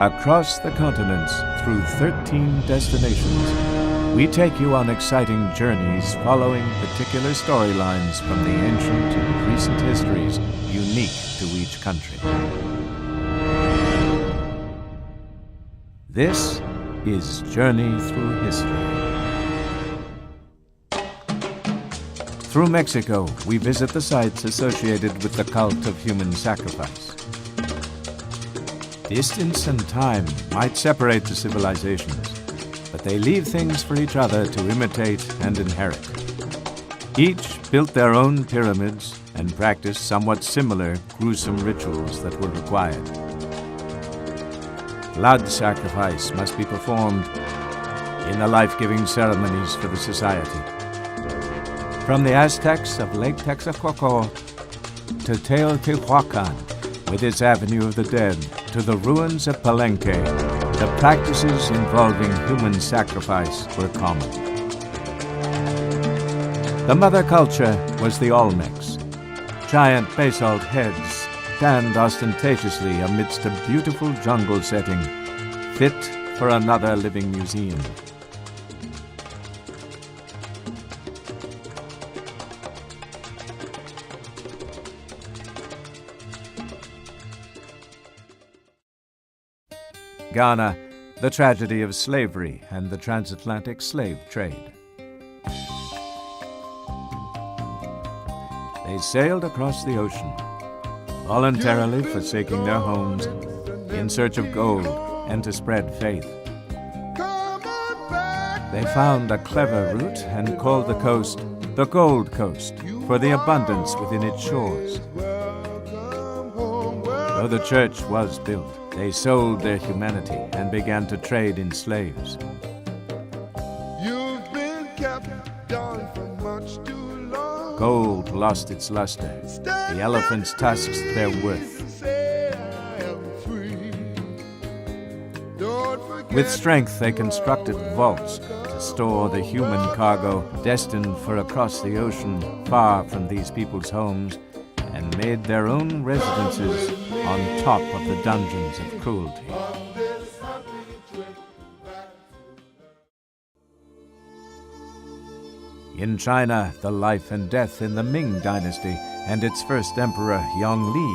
Across the continents, through 13 destinations, we take you on exciting journeys following particular storylines from the ancient and recent histories unique to each country. This is Journey Through History. Through Mexico, we visit the sites associated with the cult of human sacrifice. Distance and time might separate the civilizations, but they leave things for each other to imitate and inherit. Each built their own pyramids and practiced somewhat similar gruesome rituals that were required. Blood sacrifice must be performed in the life-giving ceremonies for the society. From the Aztecs of Lake Texcoco to Teotihuacan with its Avenue of the Dead to the ruins of Palenque, the practices involving human sacrifice were common. The mother culture was the Olmecs. Giant basalt heads stand ostentatiously amidst a beautiful jungle setting, fit for another living museum. Ghana, the tragedy of slavery and the transatlantic slave trade. They sailed across the ocean, voluntarily forsaking their homes in search of gold and to spread faith. They found a clever route and called the coast the Gold Coast for the abundance within its shores. Though the church was built, they sold their humanity and began to trade in slaves. You've been kept down for much too long. Gold lost its luster. The elephant's tusks their worth. With strength, they constructed vaults to store the human cargo destined for across the ocean, far from these people's homes, and made their own residences on top of the dungeons of cruelty. In China, the life and death in the Ming Dynasty and its first emperor, Yongle.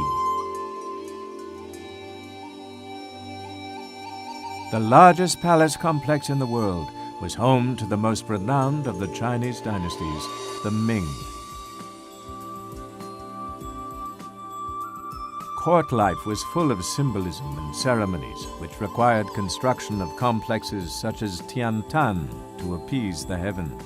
The largest palace complex in the world was home to the most renowned of the Chinese dynasties, the Ming. Court life was full of symbolism and ceremonies, which required construction of complexes such as Tiantan to appease the heavens.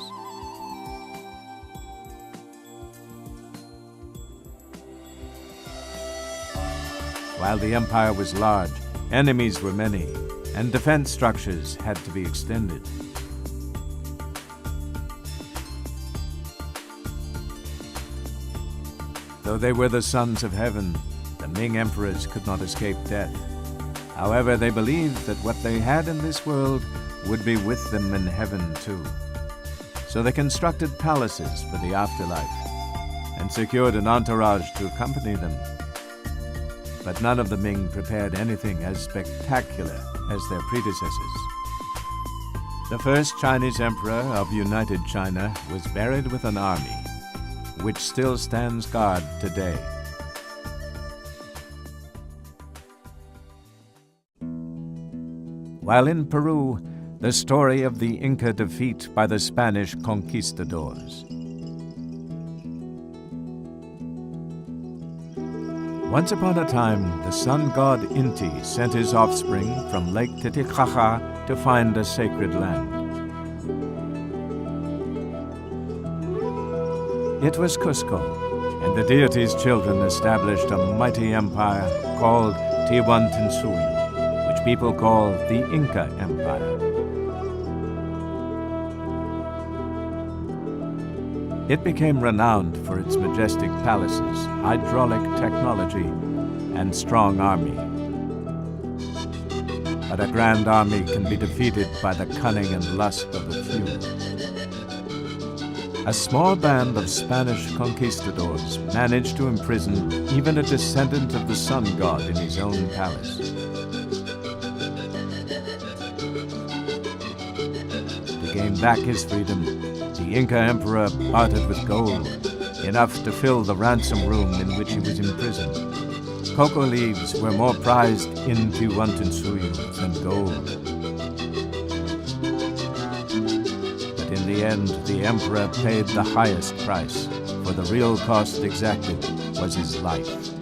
While the empire was large, enemies were many, and defense structures had to be extended. Though they were the sons of heaven, the Ming emperors could not escape death. However, they believed that what they had in this world would be with them in heaven too. So they constructed palaces for the afterlife and secured an entourage to accompany them. But none of the Ming prepared anything as spectacular as their predecessors. The first Chinese emperor of United China was buried with an army, which still stands guard today. While in Peru, the story of the Inca defeat by the Spanish conquistadors. Once upon a time, the sun god Inti sent his offspring from Lake Titicaca to find a sacred land. It was Cusco, and the deity's children established a mighty empire called Tiwantinsui, which people call the Inca Empire. It became renowned for its majestic palaces, hydraulic technology, and strong army. But a grand army can be defeated by the cunning and lust of a few. A small band of Spanish conquistadors managed to imprison even a descendant of the sun god in his own palace. To gain back his freedom, the Inca emperor parted with gold, enough to fill the ransom room in which he was imprisoned. Cocoa leaves were more prized in Tiwantinsuyu than gold. But in the end, the emperor paid the highest price, for the real cost exacted was his life.